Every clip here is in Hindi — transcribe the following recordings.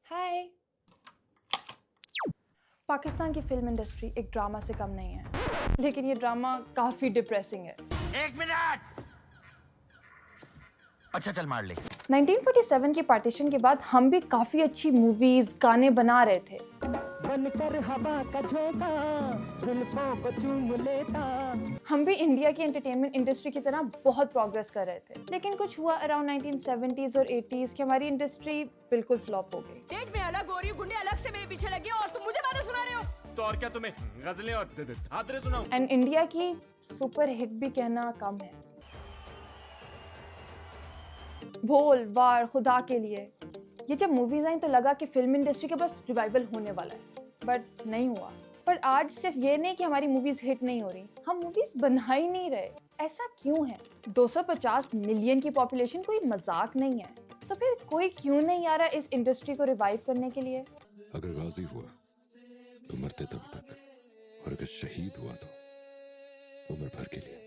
हाय। पाकिस्तान की फिल्म इंडस्ट्री एक ड्रामा से कम नहीं है, लेकिन ये ड्रामा काफी डिप्रेसिंग है। एक मिनट। अच्छा चल मार ले। 1947 की पार्टीशन के बाद हम भी काफी अच्छी मूवीज गाने बना रहे थे। बनकर हवा का झोंका जुल्फों को चूम लेता। हम भी इंडिया की एंटरटेनमेंट इंडस्ट्री की तरह बहुत प्रोग्रेस कर रहे थे, लेकिन कुछ हुआ अराउंड 1970s और 80s कि हमारी इंडस्ट्री बिल्कुल फ्लॉप हो गई। डेट में अलग हो रही हूँ, गुंडे अलग से मेरे पीछे लगे और तुम मुझे बातें सुना रहे हो। तो और क्या तुम्हें गजलें और धादरे सुनाऊं? एंड इंडिया की सुपर हिट भी कहना कम है। भोल, वार, खुदा के लिए, ये जब मूवीज आई तो लगा कि फिल्म इंडस्ट्री का बस रिवाइवल होने वाला है, बट नहीं हुआ। पर आज सिर्फ ये नहीं कि हमारी मूवीज हिट नहीं हो रही, हम मूवीज बना ही नहीं रहे। ऐसा क्यों है? 250 मिलियन की पॉपुलेशन कोई मजाक नहीं है, तो फिर कोई क्यों नहीं आ रहा इस इंडस्ट्री को रिवाइव करने के लिए? अगर गाजी हुआ तो मरते दम तक, और अगर शहीद हुआ तो उम्र भर के लिए।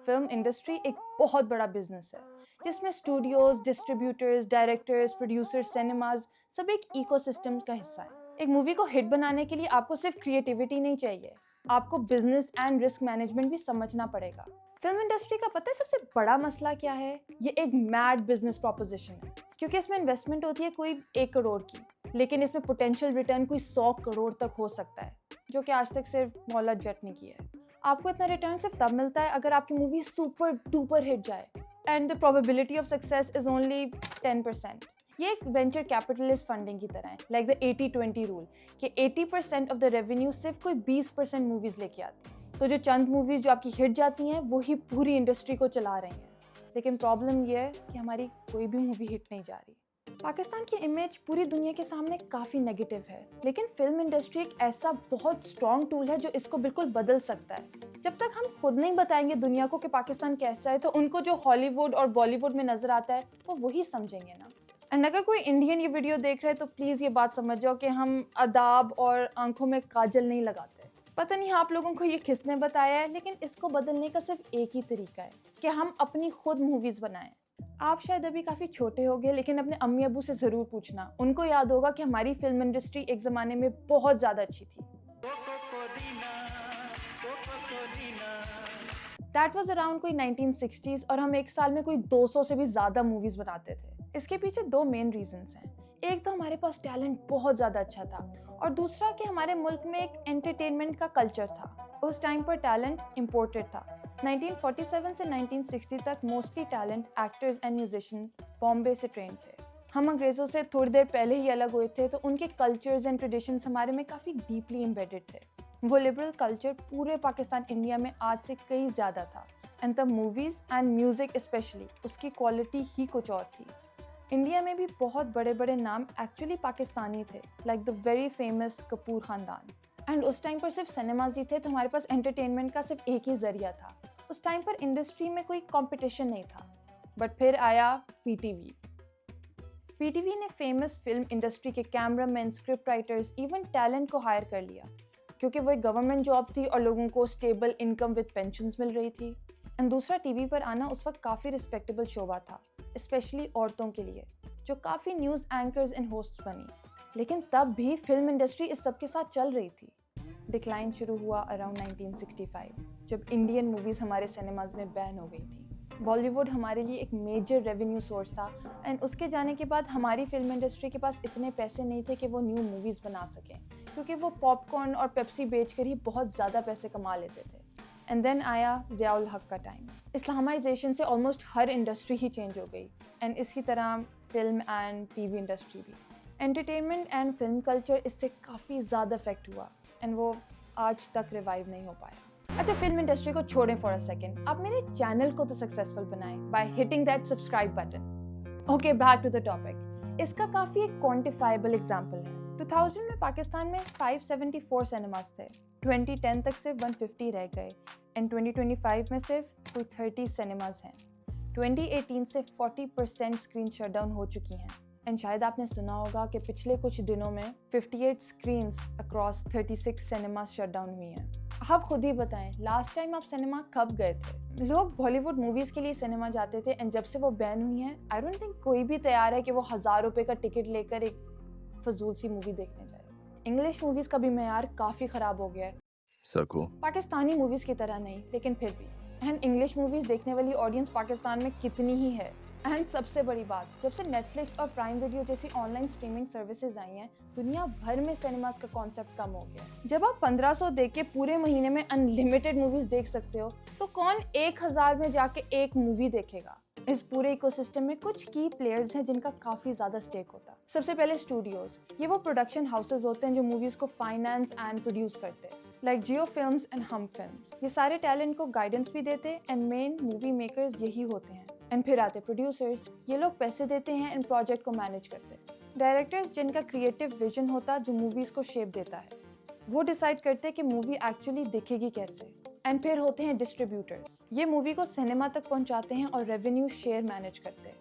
फिल्म इंडस्ट्री एक बहुत बड़ा बिजनेस है जिसमें studios, distributors, directors, producers, cinemas सब एक इकोसिस्टम का हिस्सा है। एक मूवी को हिट बनाने के लिए आपको सिर्फ क्रिएटिविटी नहीं चाहिए, आपको बिजनेस एंड रिस्क मैनेजमेंट भी समझना पड़ेगा। फिल्म इंडस्ट्री का पता है सबसे बड़ा मसला क्या है? ये एक मैड बिजनेस प्रोपोजिशन है, क्योंकि इसमें इन्वेस्टमेंट होती है कोई 1 करोड़ की, लेकिन इसमें पोटेंशियल रिटर्न कोई 100 करोड़ तक हो सकता है, जो कि आज तक सिर्फ मौला जट ने किया है। आपको इतना रिटर्न सिर्फ तब मिलता है अगर आपकी मूवी सुपर डुपर हिट जाए, and the probability of success is only 10%। ये एक वेंचर कैपिटलिस्ट फंडिंग की तरह है, लाइक द 80-20 रूल, कि 80% ऑफ द रेवेन्यू सिर्फ कोई 20% मूवीज लेके आती है। तो जो चंद मूवीज जो आपकी हिट जाती हैं वो ही पूरी इंडस्ट्री को चला रही हैं। लेकिन प्रॉब्लम ये है कि हमारी कोई भी मूवी हिट नहीं जा रही। पाकिस्तान की इमेज पूरी दुनिया के सामने काफ़ी नेगेटिव है, लेकिन फिल्म इंडस्ट्री एक ऐसा बहुत स्ट्रॉन्ग टूल है जो इसको बिल्कुल बदल सकता है। जब तक हम खुद नहीं बताएंगे दुनिया को कि पाकिस्तान कैसा है, तो उनको जो हॉलीवुड और बॉलीवुड में नजर आता है वो वही समझेंगे ना। एंड अगर कोई इंडियन ये वीडियो देख रहे हैं तो प्लीज़ ये बात समझ जाओ कि हम अदाब और आंखों में काजल नहीं लगाते। पता नहीं आप लोगों को ये किसने बताया है, लेकिन इसको बदलने का सिर्फ एक ही तरीका है कि हम अपनी खुद मूवीज बनाएं। आप शायद अभी काफ़ी छोटे होंगे, लेकिन अपने अम्मी अबू से ज़रूर पूछना, उनको याद होगा कि हमारी फिल्म इंडस्ट्री एक ज़माने में बहुत ज़्यादा अच्छी थी। दैट वॉज अराउंड कोई 1960s, और हम एक साल में कोई 200 से भी ज़्यादा मूवीज़ बनाते थे। इसके पीछे 2 मेन रीजंस हैं। एक तो हमारे पास टैलेंट बहुत ज़्यादा अच्छा था, और दूसरा कि हमारे मुल्क में एक एंटरटेनमेंट का कल्चर था। उस टाइम पर टैलेंट इम्पोर्टेड था। 1947 से 1960 तक mostly talent actors and musician Bombay से ट्रेन थे। हम अंग्रेज़ों से थोड़ी देर पहले ही अलग हुए थे, तो उनके कल्चर्स एंड ट्रेडिशंस हमारे में काफ़ी डीपली एम्बेडेड थे। वो लिबरल कल्चर पूरे पाकिस्तान इंडिया में आज से कई ज़्यादा था, and the movies and music specially उसकी क्वालिटी ही कुछ और थी। इंडिया में भी बहुत बड़े बड़े नाम एक्चुअली पाकिस्तानी थे, like the very famous Kapoor ख़ानदान। एंड उस टाइम पर सिर्फ सिनेमाज ही थे, तो हमारे पास एंटरटेनमेंट का सिर्फ एक ही ज़रिया था। उस टाइम पर इंडस्ट्री में कोई कंपटीशन नहीं था। बट फिर आया पीटीवी। पीटीवी ने फेमस फिल्म इंडस्ट्री के cameraman, script writers, even talent को हायर कर लिया, क्योंकि वो एक गवर्नमेंट जॉब थी और लोगों को स्टेबल इनकम विद पेंशन्स मिल रही थी। एंड दूसरा, टीवी पर आना उस वक्त काफ़ी रिस्पेक्टेबल शोबा था, स्पेशली औरतों के लिए, जो काफ़ी न्यूज़ एंकर्स एंड होस्ट्स बनी। लेकिन तब भी फिल्म इंडस्ट्री इस सब के साथ चल रही थी। डिक्लाइन शुरू हुआ अराउंड 1965, जब इंडियन मूवीज़ हमारे सिनेमाज में बैन हो गई थी। बॉलीवुड हमारे लिए एक मेजर रेवेन्यू सोर्स था, एंड उसके जाने के बाद हमारी फिल्म इंडस्ट्री के पास इतने पैसे नहीं थे कि वो न्यू मूवीज़ बना सकें, क्योंकि वो पॉपकॉर्न और पेप्सी बेचकर ही बहुत ज़्यादा पैसे कमा लेते थे। एंड देन आया ज़ियाउल हक का टाइम। इस्लामाइजेशन से ऑलमोस्ट हर इंडस्ट्री ही चेंज हो गई, एंड इसी तरह फिल्म एंड टीवी इंडस्ट्री भी। एंटरटेनमेंट एंड फिल्म कल्चर इससे काफ़ी ज़्यादा इफेक्ट हुआ, एंड वो आज तक रिवाइव नहीं हो पाया। अच्छा, फिल्म इंडस्ट्री को छोड़ें फॉर अ सेकेंड, आप मेरे चैनल को तो सक्सेसफुल बनाएं by hitting that subscribe button. Okay, back to the topic. इसका काफ़ी एक क्वांटिफाइबल एग्जाम्पल है। 2000 में पाकिस्तान में 574 सिनेमास थे, 2010 तक सिर्फ 150 रह गए, एंड 2025 में सिर्फ कोई 30 सिनेमाज हैं। 2018 से 40% स्क्रीन शटडाउन हो चुकी हैं, एंड शायद आपने सुना होगा कि पिछले कुछ दिनों में 58 स्क्रीन्स अक्रॉस 36 सिनेमाज शटडाउन हुई हैं। आप खुद ही बताएं, लास्ट टाइम आप सिनेमा कब गए थे? लोग बॉलीवुड मूवीज़ के लिए सिनेमा जाते थे, एंड जब से वो बैन हुई हैं, आई डोंट थिंक कोई भी तैयार है कि वो 1000 रुपये का टिकट लेकर एक फजूल सी मूवी देखने जाए। इंग्लिश मूवीज़ का भी मेयार काफ़ी ख़राब हो गया है, सको पाकिस्तानी मूवीज़ की तरह नहीं, लेकिन फिर भी। एंड इंग्लिश मूवीज़ देखने वाली ऑडियंस पाकिस्तान में कितनी ही है। एंड सबसे बड़ी बात, जब से नेटफ्लिक्स और प्राइम वीडियो जैसी ऑनलाइन स्ट्रीमिंग सर्विसेज आई हैं, दुनिया भर में सिनेमास का कॉन्सेप्ट कम हो गया। जब आप 1500 दे के पूरे महीने में अनलिमिटेड मूवीज़ देख सकते हो, तो कौन 1000 में जाके एक मूवी देखेगा? इस पूरे इकोसिस्टम में कुछ की प्लेयर्स हैं जिनका काफ़ी ज़्यादा स्टेक होता है। सबसे पहले स्टूडियोज़, ये वो प्रोडक्शन हाउसेज होते हैं जो मूवीज़ को फाइनेंस एंड प्रोड्यूस करते हैं, लाइक जियो फिल्म्स एंड हम फिल्म्स। ये सारे टैलेंट को गाइडेंस भी देते एंड मेन मूवी मेकर्स यही होते हैं। एंड फिर आते प्रोड्यूसर्स, ये लोग पैसे देते हैं एंड प्रोजेक्ट को मैनेज करते हैं। डायरेक्टर्स, जिनका क्रिएटिव विजन होता है जो मूवीज़ को शेप देता है, वो डिसाइड करते हैं कि मूवी एक्चुअली दिखेगी कैसे। एंड फिर होते हैं डिस्ट्रीब्यूटर्स, ये मूवी को सिनेमा तक पहुंचाते हैं और रेवेन्यू शेयर मैनेज करते हैं।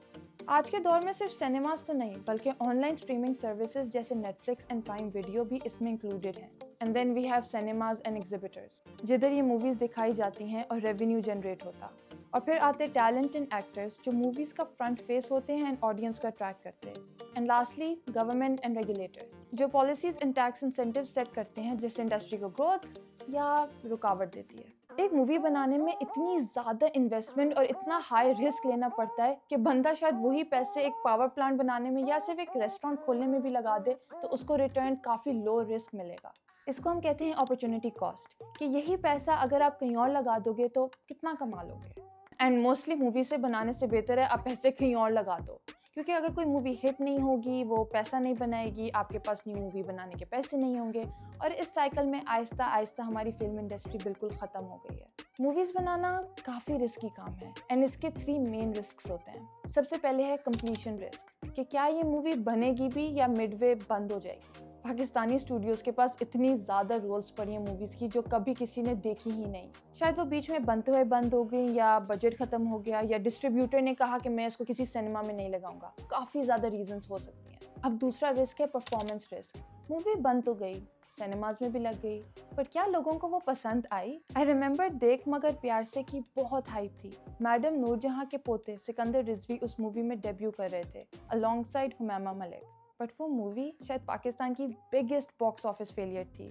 आज के दौर में सिर्फ सिनेमास तो नहीं, बल्कि ऑनलाइन स्ट्रीमिंग सर्विसेज जैसे नेटफ्लिक्स एंड प्राइम वीडियो भी इसमें इंक्लूडेड हैं। And then we have cinemas and exhibitors, जिधर ये मूवीज़ दिखाई जाती हैं और रेवेन्यू जनरेट होता। और फिर आते टैलेंट एंड एक्टर्स जो मूवीज़ का फ्रंट फेस होते हैं एंड ऑडियंस का अट्रैक्ट करते हैं। And lastly government and regulators, जो policies and tax incentive set करते हैं जिससे इंडस्ट्री को ग्रोथ या रुकावट देती है। एक मूवी बनाने में इतनी ज़्यादा इन्वेस्टमेंट और इतना हाई रिस्क लेना पड़ता है कि बंदा शायद वही पैसे एक पावर प्लांट बनाने में या सिर्फ एक रेस्टोरेंट खोलने में भी लगा दे तो उसको रिटर्न काफ़ी लो रिस्क मिलेगा। इसको हम कहते हैं अपॉर्चुनिटी कॉस्ट, कि यही पैसा अगर आप कहीं और लगा दोगे तो कितना कमा लोगे। एंड मोस्टली मूवी से बनाने से बेहतर है आप पैसे कहीं और लगा दो, क्योंकि अगर कोई मूवी हिट नहीं होगी, वो पैसा नहीं बनाएगी, आपके पास न्यू मूवी बनाने के पैसे नहीं होंगे, और इस साइकिल में आहिस्ता आहिस्ता हमारी फिल्म इंडस्ट्री बिल्कुल ख़त्म हो गई है। मूवीज़ बनाना काफ़ी रिस्की काम है एंड इसके 3 मेन रिस्क होते हैं। सबसे पहले है कंप्लीशन रिस्क, कि क्या ये मूवी बनेगी भी या मिडवे बंद हो जाएगी। पाकिस्तानी स्टूडियोज़ के पास इतनी ज़्यादा रोल्स पड़ी हैं मूवीज़ की जो कभी किसी ने देखी ही नहीं। शायद वो बीच में बनते हुए बंद हो गई, या बजट ख़त्म हो गया, या डिस्ट्रीब्यूटर ने कहा कि मैं इसको किसी सिनेमा में नहीं लगाऊंगा। काफ़ी ज़्यादा रीजंस हो सकती हैं। अब दूसरा रिस्क है परफॉर्मेंस रिस्क। मूवी बन तो गई, सिनेमाज में भी लग गई, पर क्या लोगों को वो पसंद आई? आई रिमेंबर देख मगर प्यार से की बहुत हाइप थी। मैडम नूरजहां के पोते सिकंदर रिजवी उस मूवी में डेब्यू कर रहे थे अलोंगसाइड हुमामा मलिक, बट वो मूवी शायद पाकिस्तान की बिगेस्ट बॉक्स ऑफिस फेलियर थी।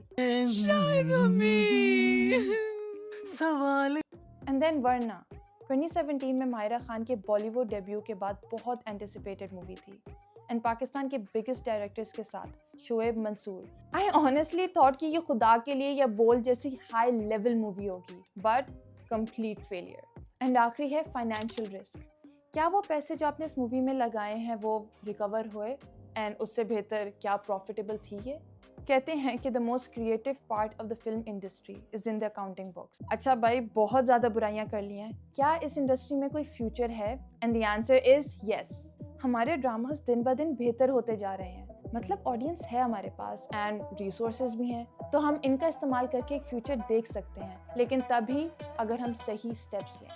एंड देन वरना 2017 में माहिरा खान के बॉलीवुड डेब्यू के बाद बहुत एंटिसिपेटेड मूवी थी एंड पाकिस्तान के बिगेस्ट डायरेक्टर्स के साथ Shoaib Mansoor. I honestly thought कि ये खुदा के लिए या बोल जैसी हाई लेवल मूवी होगी, बट कंप्लीट फेलियर। एंड आखिरी है फाइनेंशियल रिस्क, क्या वो पैसे जो आपने इस मूवी में लगाए हैं वो रिकवर हुए, एंड उससे बेहतर क्या प्रॉफिटेबल थी ये? कहते हैं कि the most creative part of the film industry is in the accounting box. अच्छा भाई, बहुत ज़्यादा बुराइयां कर ली हैं, क्या इस इंडस्ट्री में कोई फ्यूचर है? And the answer is yes. हमारे ड्रामास दिन ब दिन बेहतर होते जा रहे हैं, मतलब ऑडियंस है हमारे पास एंड रिसोर्सेज भी हैं, तो हम इनका इस्तेमाल करके एक फ्यूचर देख सकते हैं, लेकिन तभी अगर हम सही स्टेप्स लें।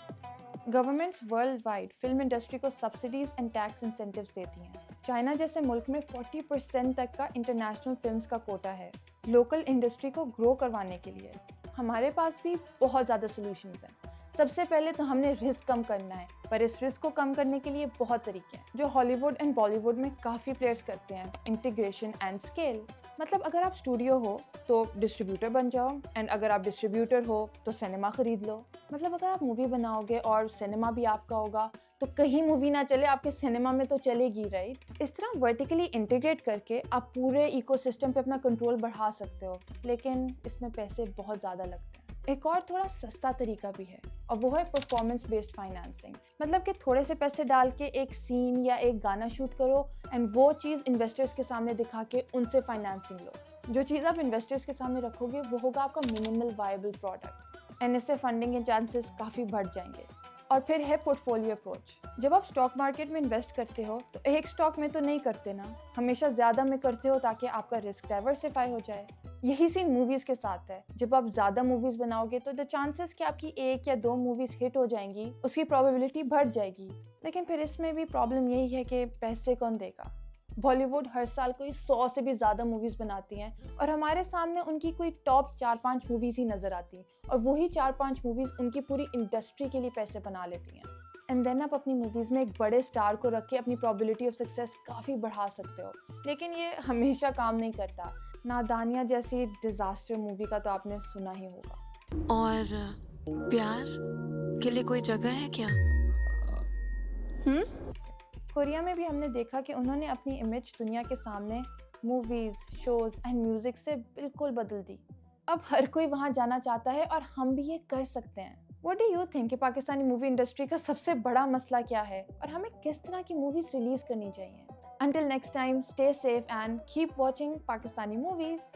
Governments world wide film industry को सब्सिडीज एंड टैक्स इंसेंटिव्स देती हैं। चाइना जैसे मुल्क में 40% तक का इंटरनेशनल फिल्म्स का कोटा है लोकल इंडस्ट्री को ग्रो करवाने के लिए। हमारे पास भी बहुत ज़्यादा सॉल्यूशंस हैं। सबसे पहले तो हमने रिस्क कम करना है, पर इस रिस्क को कम करने के लिए बहुत तरीके हैं जो हॉलीवुड एंड बॉलीवुड में काफ़ी प्लेयर्स करते हैं। इंटीग्रेशन एंड स्केल, मतलब अगर आप स्टूडियो हो तो डिस्ट्रीब्यूटर बन जाओ, एंड अगर आप डिस्ट्रीब्यूटर हो तो सिनेमा खरीद लो। मतलब अगर आप मूवी बनाओगे और सिनेमा भी आपका होगा तो कहीं मूवी ना चले आपके सिनेमा में तो चलेगी, राइट? इस तरह वर्टिकली इंटीग्रेट करके आप पूरे इकोसिस्टम पे अपना कंट्रोल बढ़ा सकते हो, लेकिन इसमें पैसे बहुत ज़्यादा लगते हैं। एक और थोड़ा सस्ता तरीका भी है और वो है परफॉर्मेंस बेस्ड फाइनेंसिंग, मतलब कि थोड़े से पैसे डाल के एक सीन या एक गाना शूट करो एंड वो चीज़ इन्वेस्टर्स के सामने दिखा के उनसे फाइनेंसिंग लो। जो चीज़ आप इन्वेस्टर्स के सामने रखोगे वो होगा आपका मिनिमल वायबल प्रोडक्ट, एंड इससे फंडिंग के चांसेस काफ़ी बढ़ जाएंगे। और फिर है पोर्टफोलियो अप्रोच। जब आप स्टॉक मार्केट में इन्वेस्ट करते हो तो एक स्टॉक में तो नहीं करते ना, हमेशा ज़्यादा में करते हो ताकि आपका रिस्क डाइवर्सिफाई हो जाए। यही सीन मूवीज़ के साथ है। जब आप ज़्यादा मूवीज़ बनाओगे तो द चांसेस कि आपकी 1 या 2 मूवीज़ हिट हो जाएंगी उसकी प्रोबेबिलिटी बढ़ जाएगी। लेकिन फिर इसमें भी प्रॉब्लम यही है कि पैसे कौन देगा। बॉलीवुड हर साल कोई 100 से भी ज़्यादा मूवीज़ बनाती हैं और हमारे सामने उनकी कोई टॉप 4-5 मूवीज़ ही नज़र आती हैं और वही 4-5 मूवीज़ उनकी पूरी इंडस्ट्री के लिए पैसे बना लेती हैं। एंड देन आप अपनी मूवीज़ में एक बड़े स्टार को रख के अपनी प्रोबेबिलिटी ऑफ सक्सेस काफ़ी बढ़ा सकते हो, लेकिन ये हमेशा काम नहीं करता। नादानिया जैसी डिज़ास्टर मूवी का तो आपने सुना ही होगा। और प्यार के लिए कोई जगह है क्या? कोरिया में भी हमने देखा कि उन्होंने अपनी इमेज दुनिया के सामने मूवीज़, शोज़ एंड म्यूज़िक से बिल्कुल बदल दी। अब हर कोई वहाँ जाना चाहता है और हम भी ये कर सकते हैं। What do you think कि पाकिस्तानी मूवी इंडस्ट्री का सबसे बड़ा मसला क्या है और हमें किस तरह की मूवीज़ रिलीज़ करनी चाहिए? Until next time, stay safe and keep watching Pakistani movies.